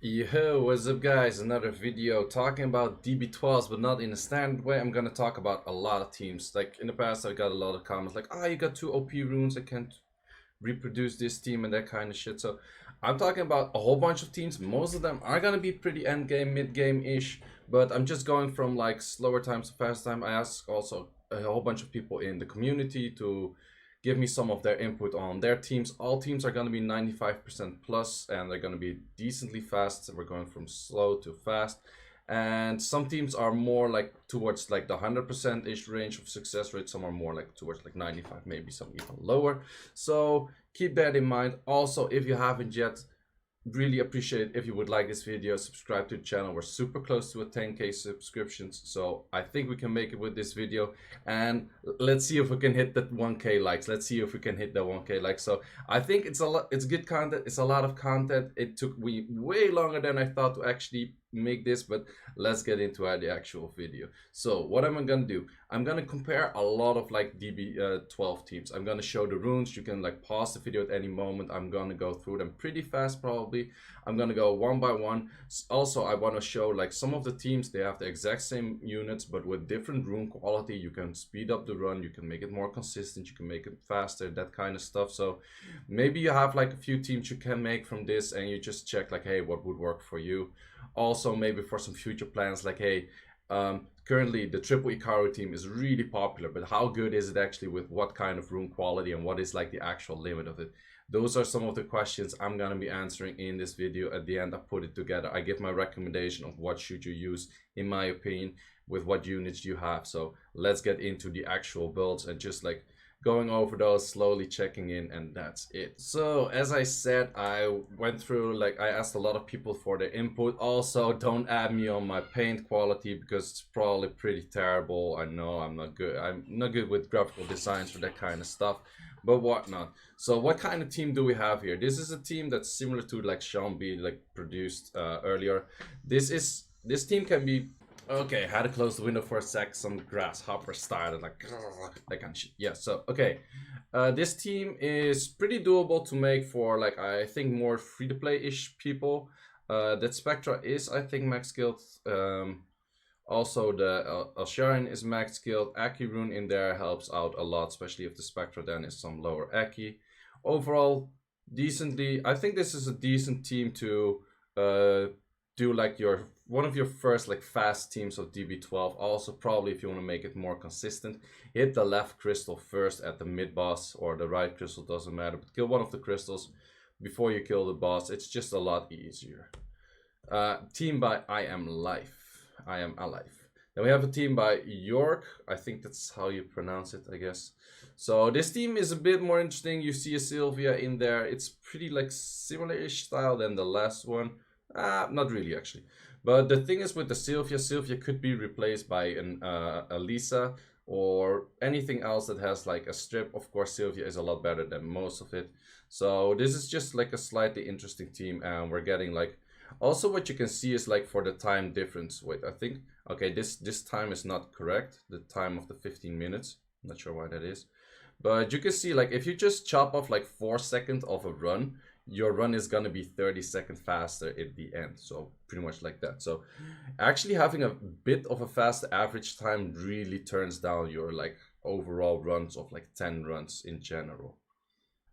Yo, what's up guys? Another video talking about DB12s, but not in a standard way. I'm gonna talk about a lot of teams. Like in the past I got a lot of comments like, ah, you got 2 OP runes, I can't reproduce this team and that kind of shit. So I'm talking about a whole bunch of teams. Most of them are gonna be pretty end game, mid game ish, but I'm just going from like slower times to fast time. I asked also a whole bunch of people in the community to give me some of their input on their teams. All teams are going to be 95% plus and they're going to be decently fast. So we're going from slow to fast. And some teams are more like towards like the 100% ish range of success rate. Some are more like towards like 95, maybe some even lower. So keep that in mind. Also, if you haven't yet, really appreciate if you would like this video, subscribe to the channel. We're super close to a 10k subscriptions, so I think we can make it with this video, and let's see if we can hit that 1k likes. Let's see if we can hit that 1k likes. So I think it's a lot, it's good content, it's a lot of content. It took me way longer than I thought to actually make this, but let's get into the actual video. So what am I gonna do? I'm gonna compare a lot of like DB12 teams. I'm gonna show the runes. You can like pause the video at any moment. I'm gonna go through them pretty fast probably. I'm gonna go one by one. Also, I want to show like some of the teams, they have the exact same units but with different rune quality. You can speed up the run, you can make it more consistent, you can make it faster, that kind of stuff. So maybe you have like a few teams you can make from this and you just check like, hey, what would work for you. Also maybe for some future plans like, hey, currently the triple Icaru team is really popular, but how good is it actually with what kind of rune quality and what is like the actual limit of it? Those are some of the questions I'm gonna be answering in this video. At the end I put it together, I give my recommendation of what should you use in my opinion with what units you have. So let's get into the actual builds and just like going over those, slowly checking in, and that's it. So as I said, I went through, like I asked a lot of people for their input. Also, don't add me on my paint quality because it's probably pretty terrible. I know I'm not good with graphical designs or that kind of stuff, but whatnot. So what kind of team do we have here? This is a team that's similar to like Sean B like produced earlier. This team can be, okay, had to close the window for a sec. Some grasshopper started like that kind of shit. Yeah, so okay. This team is pretty doable to make for like, I think, more free-to-play-ish people. That Spectra is, I think, max skilled. Also the Elsharin is max skilled. Aki rune in there helps out a lot, especially if the Spectra then is some lower Aki. Overall, decently, I think this is a decent team to do like one of your first like fast teams of DB12. Also probably if you want to make it more consistent, hit the left crystal first at the mid boss, or the right crystal, doesn't matter, but kill one of the crystals before you kill the boss. It's just a lot easier. Team by IAmAlife. Then we have a team by York. I think that's how you pronounce it, I guess. So this team is a bit more interesting. You see a Sylvia in there. It's pretty like similar-ish style than the last one. Not really actually. But the thing is with the Sylvia could be replaced by an a Lisa or anything else that has like a strip. Of course, Sylvia is a lot better than most of it. So this is just like a slightly interesting team, and we're getting like, also what you can see is like for the time difference. Wait, I think, okay, this time is not correct. The time of the 15 minutes. I'm not sure why that is. But you can see like if you just chop off like 4 seconds of a run, your run is gonna be 30 seconds faster at the end. So pretty much like that. So actually having a bit of a fast average time really turns down your like overall runs of like 10 runs in general.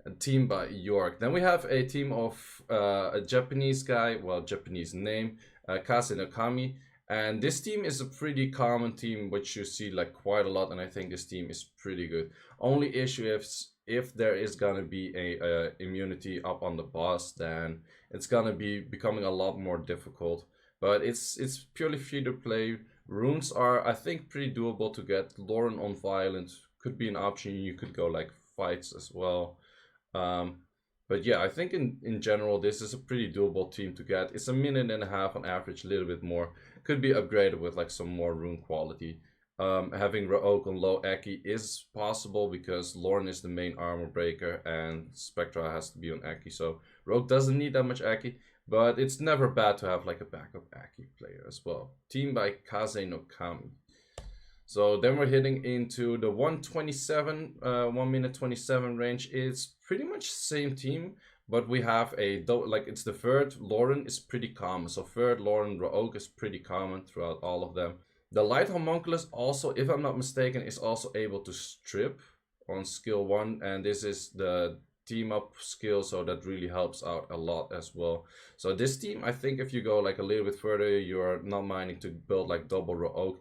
A team by York. Then we have a team of a Japanese guy, well, Japanese name, KazeNoKami. And this team is a pretty common team, which you see like quite a lot, and I think this team is pretty good. Only issue is if there is gonna be a immunity up on the boss, then it's gonna be becoming a lot more difficult. But it's purely free to play. Runes are, I think, pretty doable to get. Lauren on Violent could be an option. You could go like fights as well. But yeah, I think in general this is a pretty doable team to get. It's a minute and a half on average, a little bit more. Could be upgraded with like some more rune quality. Having Rogue on low Aki is possible because Lorne is the main armor breaker and Spectra has to be on Aki, so Rogue doesn't need that much Aki, but it's never bad to have like a backup Aki player as well. Team by KazeNoKami. So then we're hitting into the 1:27, 1 minute 27 range. It's pretty much the same team, but we have a like it's the third Lauren is pretty common. So third Lauren Rogue is pretty common throughout all of them. The light homunculus also, if I'm not mistaken, is also able to strip on skill 1, and this is the team up skill, so that really helps out a lot as well. So this team, I think if you go like a little bit further, you're not minding to build like double Rogue.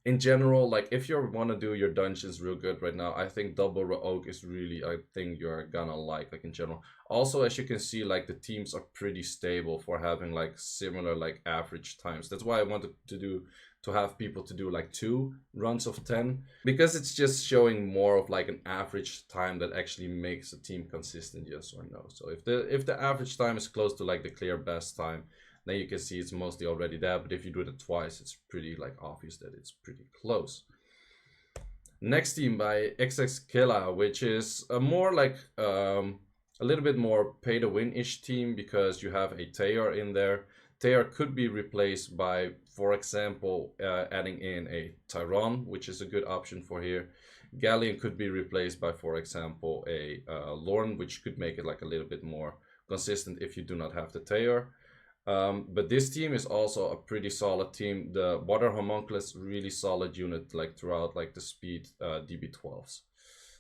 In general, like if you want to do your dungeons real good right now, I think double Rogue is really a thing you're gonna like in general. Also, as you can see, like the teams are pretty stable for having like similar like average times. That's why I wanted to have people to do like 2 runs of 10, because it's just showing more of like an average time that actually makes a team consistent, yes or no. So if the average time is close to like the clear best time, then you can see it's mostly already there. But if you do it twice, it's pretty like obvious that it's pretty close. Next team by xxKilla, which is a more like a little bit more pay to win-ish team, because you have a Teor in there. Teor could be replaced by, for example, adding in a Tyron, which is a good option for here. Galleon could be replaced by, for example, a Lorne, which could make it like a little bit more consistent if you do not have the Teor. But this team is also a pretty solid team. The Water Homunculus, really solid unit like throughout like the speed DB12s.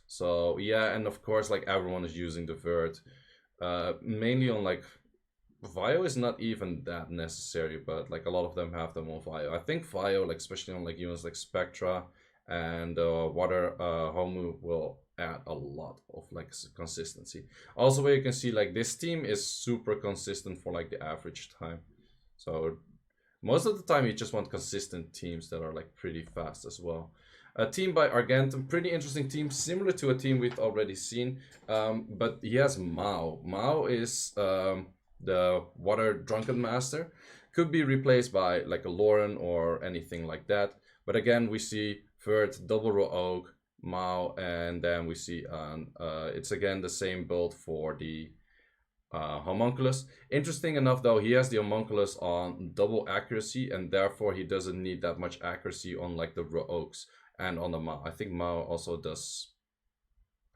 So yeah, and of course like everyone is using the Vert. Mainly on like Vio is not even that necessary, but like a lot of them have them on Vio. I think Vio, like especially on like units like Spectra and Water Homu, will add a lot of like consistency. Also, where you can see like this team is super consistent for like the average time. So most of the time you just want consistent teams that are like pretty fast as well. A team by Argentum, pretty interesting team, similar to a team we've already seen, but he has Mao. Mao is the Water Drunken Master, could be replaced by like a Lauren or anything like that. But again, we see Vert, double Rogue, Mao, and then we see it's again the same build for the homunculus. Interesting enough though, he has the homunculus on double accuracy, and therefore he doesn't need that much accuracy on like the Rogues and on the Mao. I think Mao also does,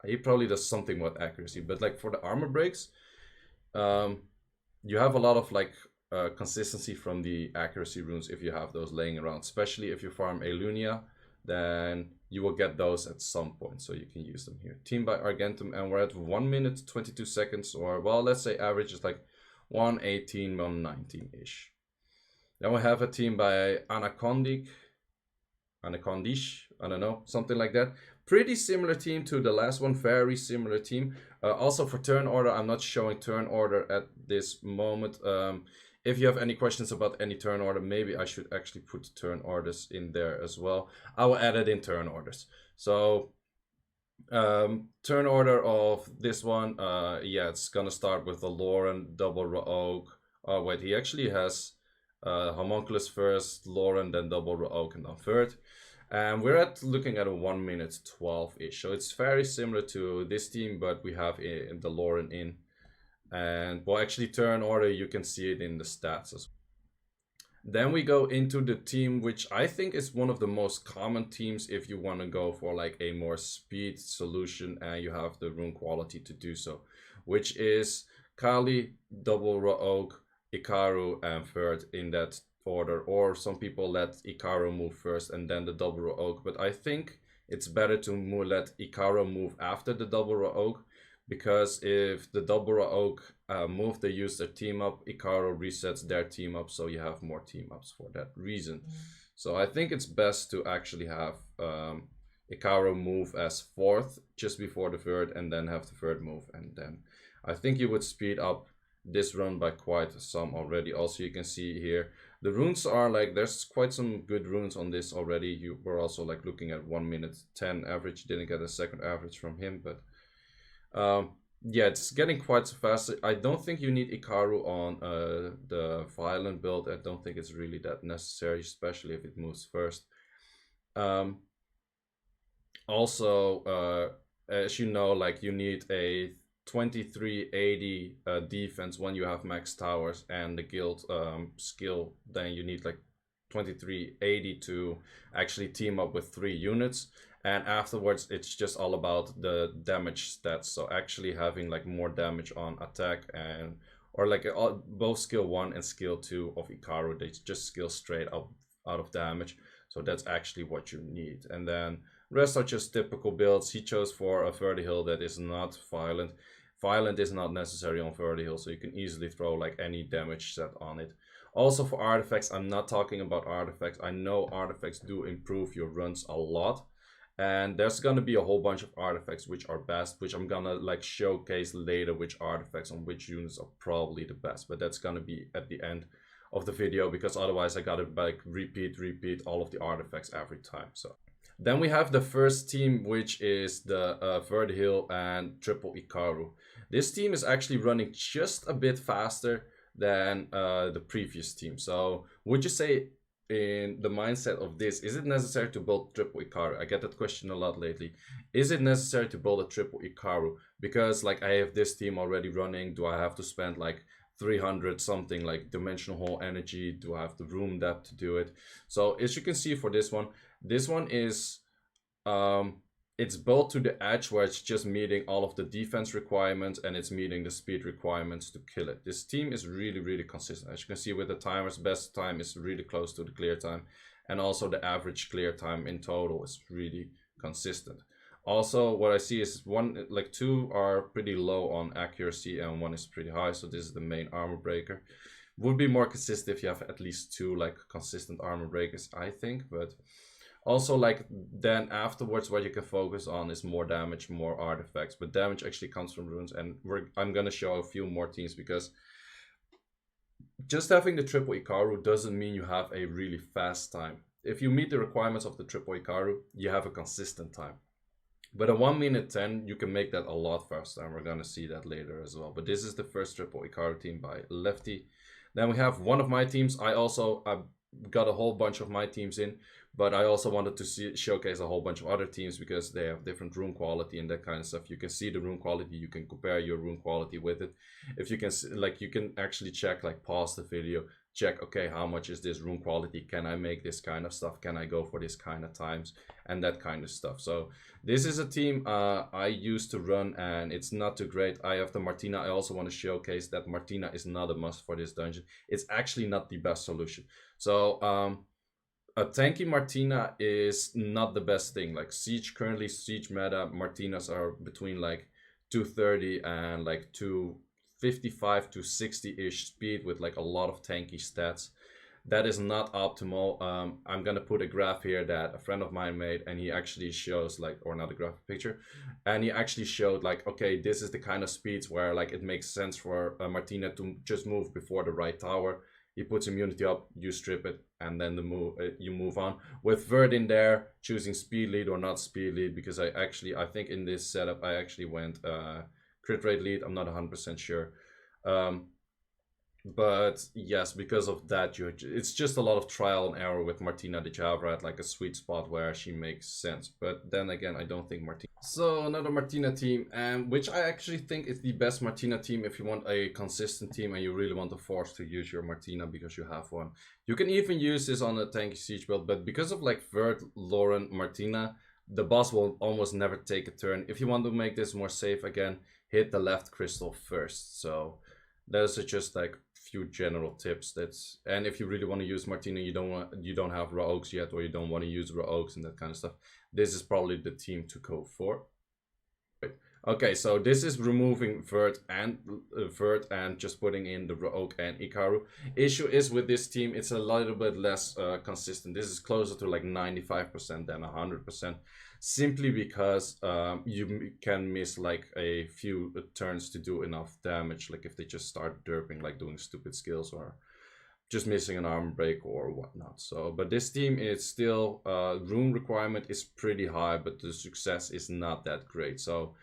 he probably does something with accuracy, but like for the armor breaks, you have a lot of like consistency from the accuracy runes if you have those laying around, especially if you farm Elunia, then you will get those at some point, so you can use them here. Team by Argentum, and we're at 1 minute 22 seconds, or well, let's say average is like 118, 119-ish. Then we have a team by Kondych, I don't know, something like that. Pretty similar team to the last one, very similar team. Also for turn order, I'm not showing turn order at this moment. If you have any questions about any turn order, maybe I should actually put turn orders in there as well. I will add it in turn orders. So turn order of this one, yeah, it's gonna start with the Lauren, double Rogue. Oh wait, he actually has homunculus first, Lauren, then double Rogue, and then third. And we're looking at a 1 minute 12-ish. So it's very similar to this team, but we have the Lauren in. And well, actually turn order, you can see it in the stats as well. Then we go into the team, which I think is one of the most common teams if you want to go for like a more speed solution and you have the rune quality to do so, which is Kali, double Rogue, Icaru, and third in that order. Or some people let Icaru move first and then the double Rogue, but I think it's better to let Icaru move after the double Rogue, because if the double Rogue move, they use their team up, Icaru resets their team up, so you have more team ups for that reason. So I think it's best to actually have Icaru move as fourth just before the third, and then have the third move, and then I think you would speed up this run by quite some already. Also, you can see here the runes are like, there's quite some good runes on this already. You were also like looking at 1 minute 10 average, didn't get a second average from him, but yeah, it's getting quite so fast. I don't think you need Icaru on the violent build. I don't think it's really that necessary, especially if it moves first. Also, as you know, like you need a 2380 defense when you have max towers and the guild skill, then you need like 2380 to actually team up with 3 units. And afterwards, it's just all about the damage stats. So actually having like more damage on attack and or like both skill 1 and skill 2 of Icaru, they just skill straight up out of damage. So that's actually what you need. And then rest are just typical builds. He chose for a Vertihill that is not violent. Violent is not necessary on Vertihill, so you can easily throw like any damage set on it. Also for artifacts, I'm not talking about artifacts. I know artifacts do improve your runs a lot. And there's gonna be a whole bunch of artifacts which are best, which I'm gonna like showcase later which artifacts on which units are probably the best. But that's gonna be at the end of the video, because otherwise I gotta like repeat all of the artifacts every time. So then we have the first team, which is the Vertihill and triple Icaru. This team is actually running just a bit faster than the previous team. So would you say, in the mindset of this, is it necessary to build triple Icaru? I get that question a lot lately. Is it necessary to build a triple Icaru? Because like I have this team already running, do I have to spend like 300 something like dimensional hole energy? Do I have the room depth to do it? So as you can see for this one is it's built to the edge where it's just meeting all of the defense requirements and it's meeting the speed requirements to kill it. This team is really consistent. As you can see with the timers, best time is really close to the clear time, and also the average clear time in total is really consistent. Also, what I see is two are pretty low on accuracy and one is pretty high, so this is the main armor breaker. Would be more consistent if you have at least 2 like consistent armor breakers, I think, but also, like, then afterwards, what you can focus on is more damage, more artifacts. But damage actually comes from runes, and I'm gonna show a few more teams, because just having the triple Icaru doesn't mean you have a really fast time. If you meet the requirements of the triple Icaru, you have a consistent time. But at 1 minute 10, you can make that a lot faster, and we're gonna see that later as well. But this is the first triple Icaru team by Lefty. Then we have one of my teams. I got a whole bunch of my teams in, but I also wanted to showcase a whole bunch of other teams because they have different rune quality and that kind of stuff. You can see the rune quality, you can compare your rune quality with it. If you can, like, you can actually check, like, pause the video, check, okay, how much is this rune quality? Can I make this kind of stuff? Can I go for this kind of times? And that kind of stuff. So this is a team I used to run, and it's not too great. I have the Martina. I also want to showcase that Martina is not a must for this dungeon. It's actually not the best solution. So a tanky Martina is not the best thing. Like currently Siege meta, Martinas are between like 230 and like 255 to 60-ish speed with like a lot of tanky stats. That is not optimal. I'm gonna put a graph here that a friend of mine made, and he actually shows like, or not a graph, picture, and he actually showed like, okay, this is the kind of speeds where like it makes sense for Martina to just move before the right tower. He puts immunity up, you strip it, and then you move on. With Vert in there, choosing speed lead or not speed lead, because I think in this setup I actually went crit rate lead. I'm not 100% sure. But yes, because of that, it's just a lot of trial and error with Martina that you have at like a sweet spot where she makes sense. But then again, I don't think Martina. So another Martina team, which I actually think is the best Martina team if you want a consistent team and you really want to force to use your Martina because you have one. You can even use this on a tanky siege build, but because of like Vert, Lauren, Martina, the boss will almost never take a turn. If you want to make this more safe, again, hit the left crystal first. So those are just like few general tips. And if you really want to use Martina, you don't have raw oaks yet, or you don't want to use raw oaks and that kind of stuff, this is probably the team to go for. Okay, so this is removing Vert and just putting in the raw oak and Icaru. Issue is with this team, it's a little bit less consistent. This is closer to like 95% than 100%, simply because you can miss like a few turns to do enough damage, like if they just start derping, like doing stupid skills or just missing an armor break or whatnot. So, but this team is still, rune requirement is pretty high, but the success is not that great. So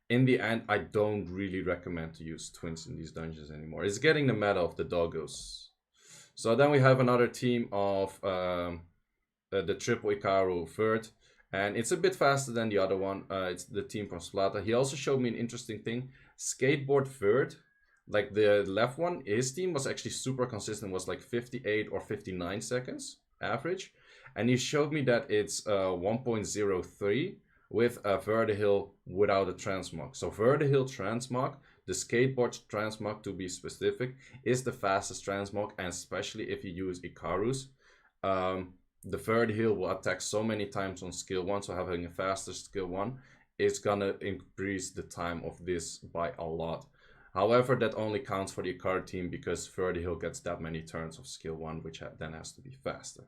in the end, I don't really recommend to use twins in these dungeons anymore. It's getting the meta of the doggos. So then we have another team of the triple Icaru Vert, and it's a bit faster than the other one. It's the team from Splatta. He also showed me an interesting thing. Skateboard Vert, like the left one, his team was actually super consistent, was like 58 or 59 seconds. average, and he showed me that it's 1.03 with a Vertihill without a transmog. So Vertihill transmog, the skateboard transmog to be specific, is the fastest transmog, and especially if you use Icarus. The Vertihill will attack so many times on skill 1, so having a faster skill 1 is gonna increase the time of this by a lot. However, that only counts for the Icaru team because Vertihill gets that many turns of skill 1, which then has to be faster.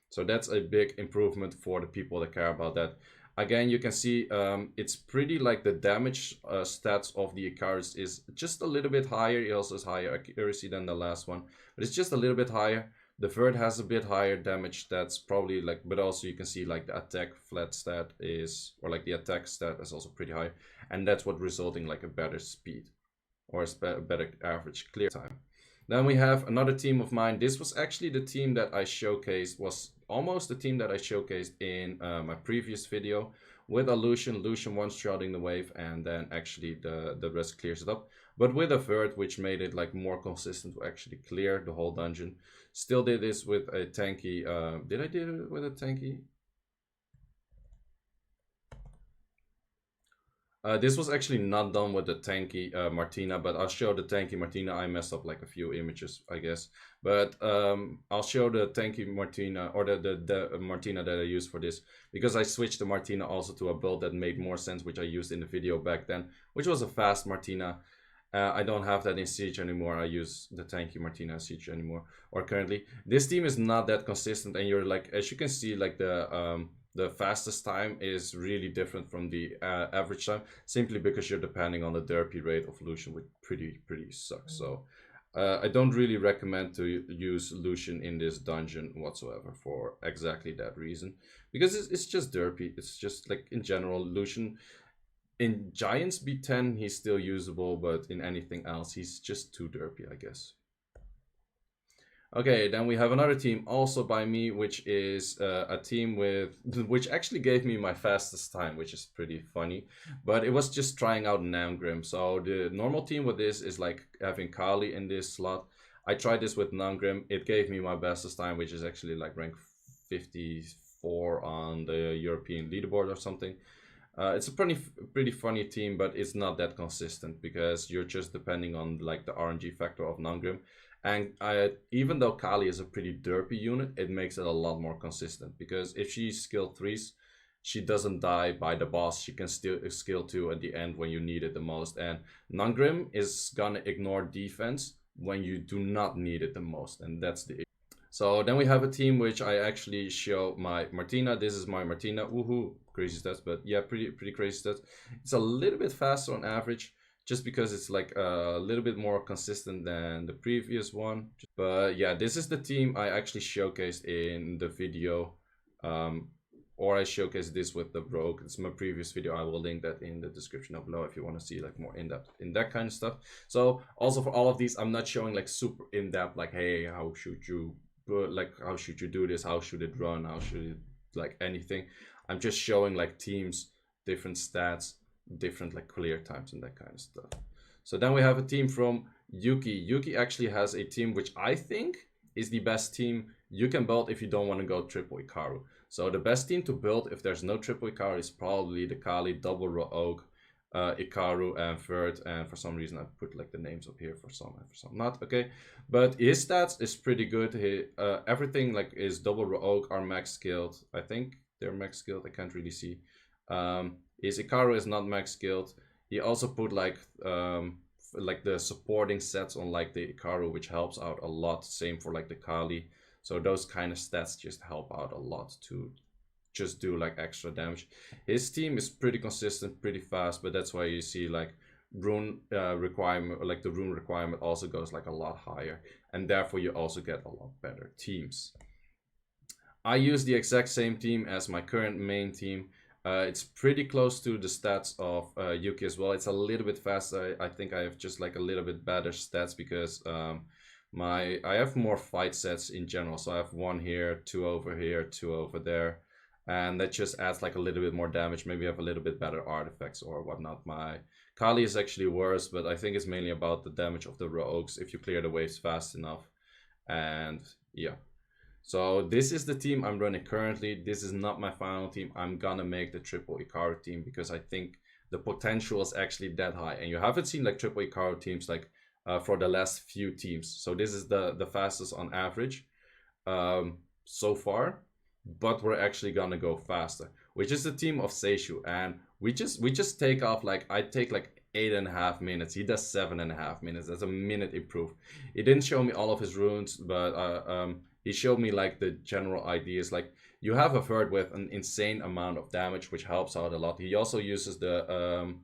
So that's a big improvement for the people that care about that. Again, you can see it's pretty like the damage stats of the Icarus is just a little bit higher. It also has higher accuracy than the last one, but it's just a little bit higher. The Vert has a bit higher damage stats, probably like, but also you can see like the attack flat stat is, or like the attack stat is also pretty high, and that's what resulting like a better speed or a better average clear time. Then we have another team of mine. This was actually the team that I showcased, was almost the team that I showcased in my previous video with a Lucian one-shotting the wave, and then actually the rest clears it up. But with a Vert, which made it like more consistent to actually clear the whole dungeon. Still did this with a tanky, did I do it with a tanky? This was actually not done with the tanky Martina, but I'll show the tanky Martina. I messed up like a few images, I guess. But I'll show the tanky Martina, or the Martina that I used for this, because I switched the Martina also to a build that made more sense, which I used in the video back then, which was a fast Martina. I don't have that in Siege anymore. I use the tanky Martina in Siege anymore, or currently. This team is not that consistent, and you're like, as you can see, like the fastest time is really different from the average time, simply because you're depending on the derpy rate of Lucian, which pretty sucks. So I don't really recommend to use Lucian in this dungeon whatsoever for exactly that reason, because it's just derpy. It's just like in general, Lucian in Giants B10 he's still usable, but in anything else he's just too derpy, I guess. Okay, then we have another team also by me, which is a team which actually gave me my fastest time, which is pretty funny. But it was just trying out Namgrim. So the normal team with this is like having Kali in this slot. I tried this with Namgrim. It gave me my bestest time, which is actually like rank 54 on the European leaderboard or something. It's a pretty funny team, but it's not that consistent because you're just depending on like the RNG factor of Namgrim. And even though Kali is a pretty derpy unit, it makes it a lot more consistent, because if she skill 3s, she doesn't die by the boss. She can still skill 2 at the end when you need it the most. And Namgrim is gonna ignore defense when you do not need it the most, and that's the issue. So then we have a team which I actually show my Martina. This is my Martina. Woohoo, crazy stats, but yeah, pretty crazy stats. It's a little bit faster on average, just because it's like a little bit more consistent than the previous one. But yeah, this is the team I actually showcased in the video, or I showcased this with the Rogue. It's my previous video. I will link that in the description down below if you want to see like more in-depth in that kind of stuff. So also for all of these, I'm not showing like super in-depth, like, hey, how should you do this, how should it run, how should it, like, anything. I'm just showing like teams, different stats, different like clear times and that kind of stuff. So then we have a team from Yuki. Yuki actually has a team which I think is the best team you can build if you don't want to go triple Icaru. So the best team to build if there's no triple Icaru is probably the Kali, double Rogue, Icaru and Vert, and for some reason I put like the names up here for some and for some not. Okay, but his stats is pretty good. Everything like is double Rogue are max skilled. I think they're max skilled. I can't really see. His Icaru is not max skilled. He also put like the supporting sets on like the Icaru, which helps out a lot. Same for like the Kali. So those kind of stats just help out a lot to just do like extra damage. His team is pretty consistent, pretty fast, but that's why you see like rune requirement, like the rune requirement also goes like a lot higher, and therefore you also get a lot better teams. I use the exact same team as my current main team. It's pretty close to the stats of Yuki as well. It's a little bit faster. I think I have just like a little bit better stats because I have more fight sets in general. So I have 1 here, 2 over here, 2 over there, and that just adds like a little bit more damage. Maybe I have a little bit better artifacts or whatnot. My Kali is actually worse, but I think it's mainly about the damage of the rogues if you clear the waves fast enough. And yeah. So this is the team I'm running currently. This is not my final team. I'm gonna make the triple Icaru team because I think the potential is actually that high. And you haven't seen like triple Icaru teams like for the last few teams. So this is the fastest on average so far. But we're actually gonna go faster, which is the team of Seiishizo. And we just take off like, I take like 8.5 minutes. He does 7.5 minutes. That's a minute improved. He didn't show me all of his runes, but he showed me like the general ideas. Like you have a Vert with an insane amount of damage, which helps out a lot. He also uses the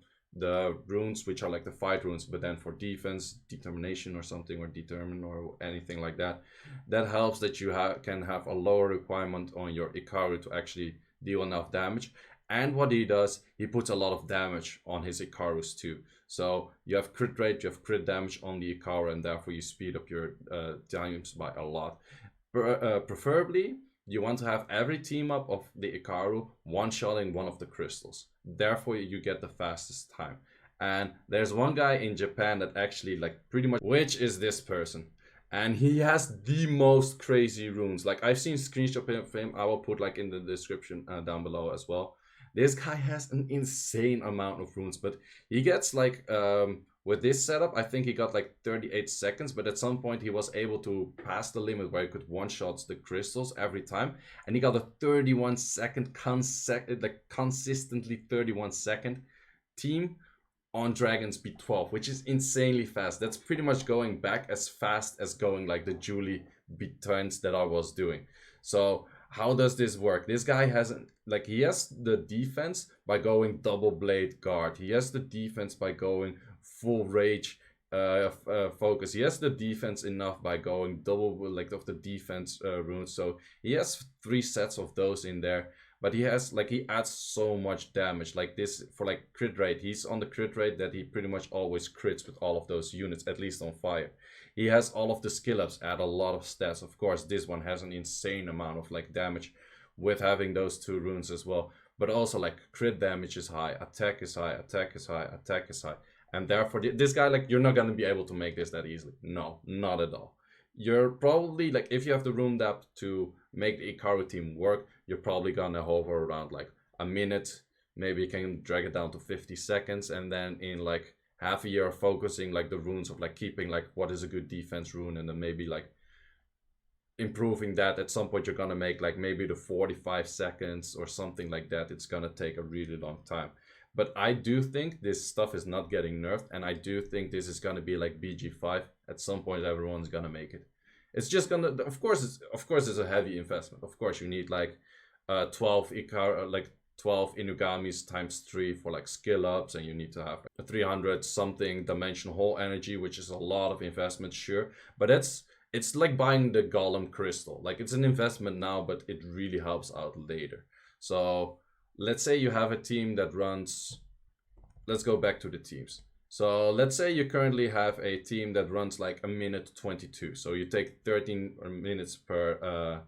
runes, which are like the fight runes, but then for defense, determination or something, or determine or anything like that. That helps that you can have a lower requirement on your Icaru to actually deal enough damage. And what he does, he puts a lot of damage on his Icarus too. So you have crit rate, you have crit damage on the Icaru, and therefore you speed up your times by a lot. Preferably, you want to have every team up of the Icaru one-shotting one of the crystals. Therefore, you get the fastest time. And there's one guy in Japan that actually like pretty much, which is this person. And he has the most crazy runes. Like I've seen screenshot of him. I will put like in the description down below as well. This guy has an insane amount of runes, but he gets like with this setup, I think he got like 38 seconds, but at some point he was able to pass the limit where he could one-shot the crystals every time, and he got a 31 second consistently 31 second team on Dragon's B12, which is insanely fast. That's pretty much going back as fast as going like the Julie B10s that I was doing. So how does this work? This guy hasn't, like, he has the defense by going double blade guard. He has the defense by going full rage focus. He has the defense enough by going double like of the defense runes. So he has 3 sets of those in there. But he has like, he adds so much damage like this for like crit rate. He's on the crit rate that he pretty much always crits with all of those units, at least on fire. He has all of the skill ups, add a lot of stats. Of course, this one has an insane amount of like damage with having those 2 runes as well. But also like crit damage is high, attack is high, attack is high, attack is high. And therefore this guy, like, you're not going to be able to make this that easily. No, not at all. You're probably like, if you have the rune depth to make the Icaru team work, you're probably gonna hover around like a minute. Maybe you can drag it down to 50 seconds, and then in like half a year of focusing like the runes of like keeping like what is a good defense rune, and then maybe like improving that, at some point you're gonna make like maybe the 45 seconds or something like that. It's gonna take a really long time. But I do think this stuff is not getting nerfed, and I do think this is gonna be like BG5. At some point, everyone's gonna make it. It's just gonna, of course, it's a heavy investment. Of course, you need like 12 Icaru, like 12 Inugamis times 3 for like skill ups, and you need to have a 300 something dimensional hole energy, which is a lot of investment, sure. But it's like buying the Golem crystal. Like, it's an investment now, but it really helps out later. So let's say you have a team that runs, let's go back to the teams. So let's say you currently have a team that runs like a minute 22. So you take 13 minutes per,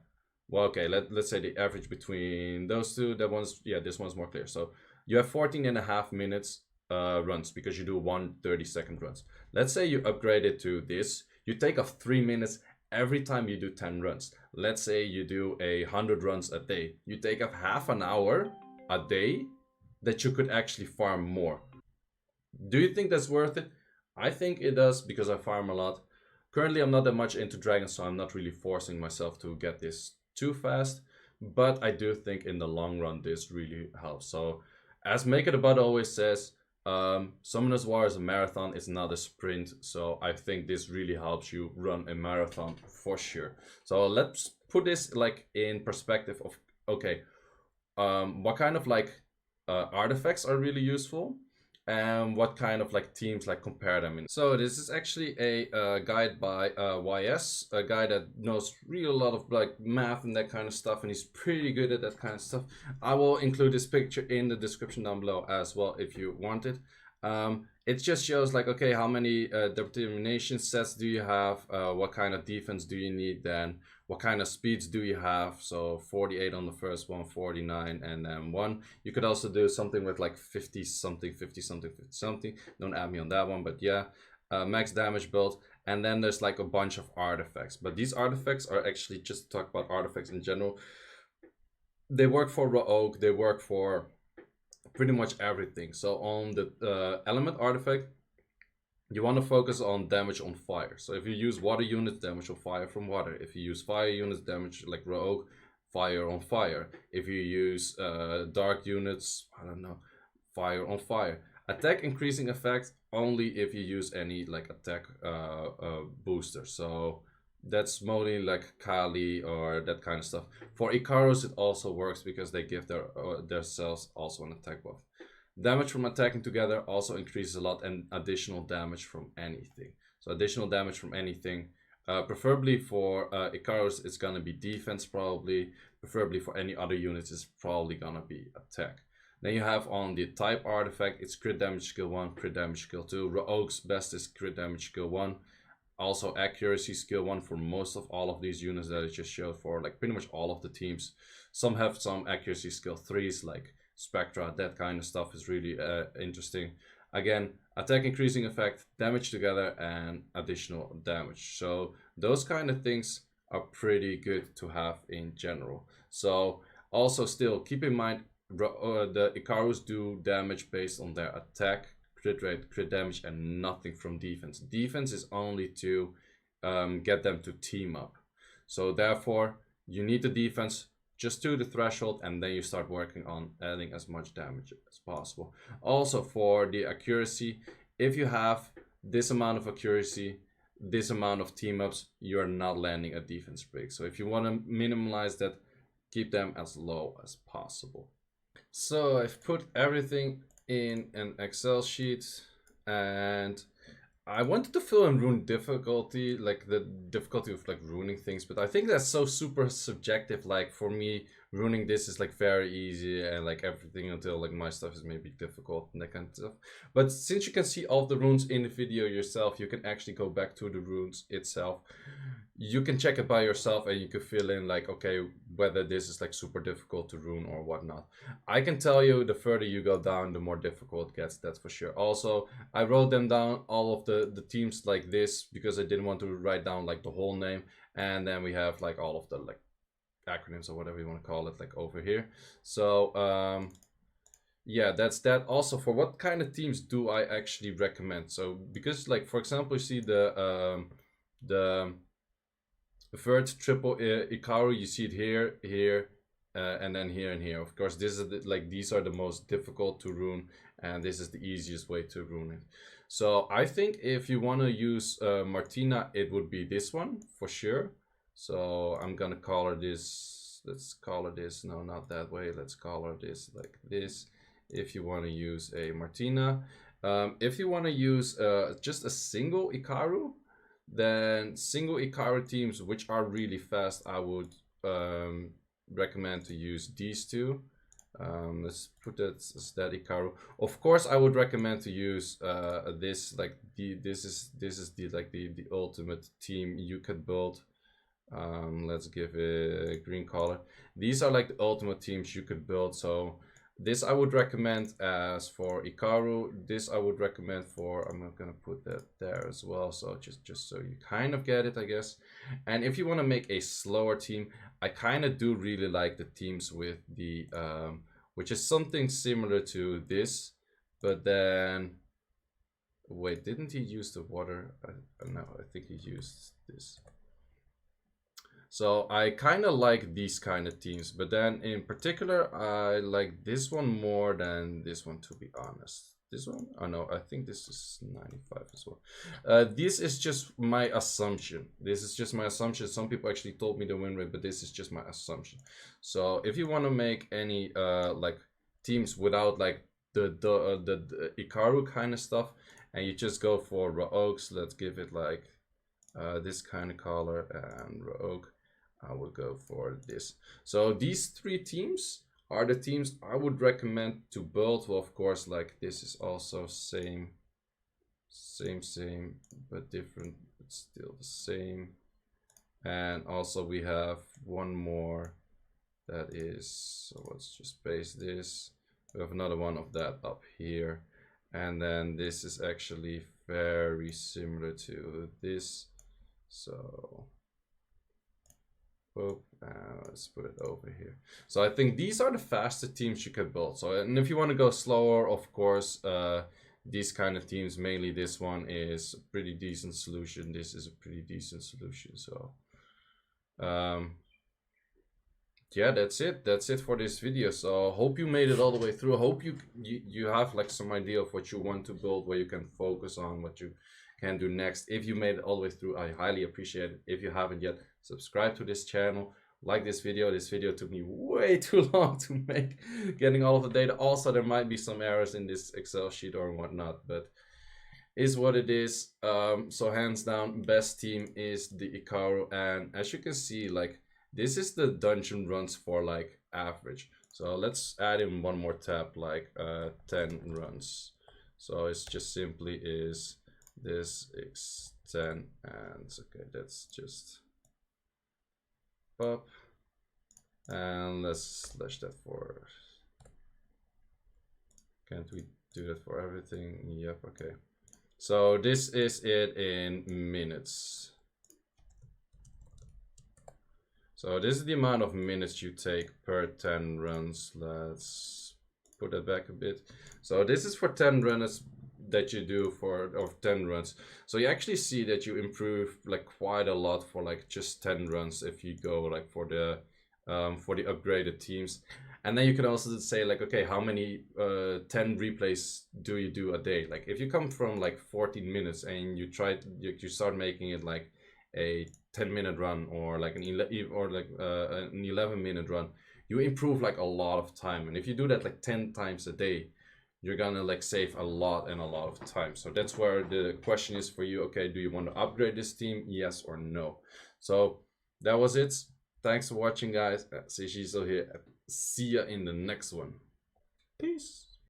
well, okay, let's say the average between those two, that one's, yeah, this one's more clear. So you have 14.5 minutes runs because you do 1 30-second runs. Let's say you upgrade it to this. You take off 3 minutes every time you do 10 runs. Let's say you do 100 runs a day. You take off half an hour a day that you could actually farm more. Do you think that's worth it? I think it does, because I farm a lot. Currently, I'm not that much into dragons, so I'm not really forcing myself to get this too fast. But I do think in the long run, this really helps. So, as Make It a Bud always says, Summoner's War is a marathon, it's not a sprint. So I think this really helps you run a marathon for sure. So let's put this like in perspective of, okay, what kind of like artifacts are really useful, and what kind of like teams like compare them in. So this is actually a guide by YS, a guy that knows really a lot of like math and that kind of stuff, and he's pretty good at that kind of stuff. I will include this picture in the description down below as well if you want it. It just shows like, okay, how many determination sets do you have, what kind of defense do you need, then what kind of speeds do you have. So 48 on the first one, 49, and then 1. You could also do something with like 50 something, 50 something, 50 something. Don't add me on that one, but yeah. max damage build, and then there's like a bunch of artifacts. But these artifacts are actually, just to talk about artifacts in general, they work for Rogue, they work for pretty much everything. So on the element artifact, you want to focus on damage on fire. So if you use water units, damage on fire from water. If you use fire units, damage like Rogue, fire on fire. If you use dark units, I don't know, fire on fire. Attack increasing effect only if you use any like attack booster. So that's mostly like Kali or that kind of stuff. For Icarus, it also works because they give their cells also an attack buff. Damage from attacking together also increases a lot, and additional damage from anything. So additional damage from anything. Preferably for Icarus, it's gonna be defense probably. Preferably for any other units, it's probably gonna be attack. Then you have on the type artifact, it's crit damage skill 1, crit damage skill 2. Rogue's best is crit damage skill 1. Also accuracy skill 1 for most of all of these units that I just showed, for like pretty much all of the teams. Some have some accuracy skill 3s like Spectra, that kind of stuff is really interesting. Again, attack increasing effect, damage together, and additional damage. So those kind of things are pretty good to have in general. So also still keep in mind, the Icarus do damage based on their attack, crit rate, crit damage, and nothing from defense. Defense is only to get them to team up. So therefore, you need the defense just to the threshold, and then you start working on adding as much damage as possible. Also for the accuracy, if you have this amount of accuracy, this amount of team ups, you're not landing a defense break. So if you want to minimize that, keep them as low as possible. So I've put everything in an Excel sheet, and I wanted to fill in rune difficulty, like the difficulty of like runing things, but I think that's so super subjective. Like for me, runing this is like very easy, and like everything until like my stuff is maybe difficult and that kind of stuff. But since you can see all the runes in the video yourself, you can actually go back to the runes itself. You can check it by yourself, and you can fill in like, okay, whether this is like super difficult to rune or whatnot. I can tell you, the further you go down, the more difficult it gets, that's for sure. Also, I wrote them down, all of the teams like this, because I didn't want to write down like the whole name. And then we have like all of the like acronyms or whatever you want to call it, like over here. So yeah, that's that. Also, for what kind of teams do I actually recommend? So because like, for example, you see the third triple Icaru, you see it here, here, and then here and here. Of course, this is like, these are the most difficult to rune, and this is the easiest way to rune it. So I think if you want to use Martina, it would be this one for sure. So I'm gonna call her this. Let's call her this. No, not that way. Let's call her this like this. If you want to use a Martina, if you want to use just a single Icaru, then single Icaru teams which are really fast, I would recommend to use these two. Let's put that as that Icaru. Of course, I would recommend to use this, like this is the like the ultimate team you could build. Let's give it a green color. These are like the ultimate teams you could build. So this I would recommend as for Icaru. This I would recommend for, I'm not gonna put that there as well, so just so you kind of get it, I guess. And if you want to make a slower team, I kind of do really like the teams with the which is something similar to this, but then wait, didn't he use the water? No, I think he used this. So I kind of like these kind of teams, but then in particular, I like this one more than this one, to be honest. This one? Oh no, I think this is 95 as well. This is just my assumption. This is just my assumption. Some people actually told me the win rate, but this is just my assumption. So if you want to make any like teams without like the Icaru kind of stuff, and you just go for Rogues, let's give it like this kind of color, and Rogue, I will go for this. So these three teams are the teams I would recommend to build. Well, of course, like this is also same, but different, but still the same. And also we have one more that is, so let's just paste this. We have another one of that up here. And then this is actually very similar to this. So let's put it over here. So I think these are the fastest teams you can build. So, and if you want to go slower, of course, these kind of teams, mainly this one is a pretty decent solution. This is a pretty decent solution. So yeah, that's it for this video. So hope you made it all the way through. I hope you have like some idea of what you want to build, where you can focus on, what you can do next. If you made it all the way through, I highly appreciate it. If you haven't yet, subscribe to this channel, like this video. This video took me way too long to make, getting all of the data. Also, there might be some errors in this Excel sheet or whatnot, but is what it is. So hands down, best team is the Icaru, and as you can see, like, this is the dungeon runs for like average. So let's add in one more tab, like 10 runs. So it's just simply is this is 10, and okay, that's just pop, and let's slash that for, can't we do that for everything? Yep, okay. So this is it in minutes. So this is the amount of minutes you take per 10 runs. Let's put that back a bit. So this is for 10 runs that you do of 10 runs. So you actually see that you improve like quite a lot for like just 10 runs if you go like for the upgraded teams. And then you can also say like, okay, how many 10 replays do you do a day? Like if you come from like 14 minutes and you you start making it like a 10-minute run, or like an 11-minute run, you improve like a lot of time. And if you do that like 10 times a day, you're gonna like save a lot of time. So that's where the question is for you. Okay, do you want to upgrade this team? Yes or no? So that was it. Thanks for watching, guys. Seiishizo here. See ya in the next one. Peace.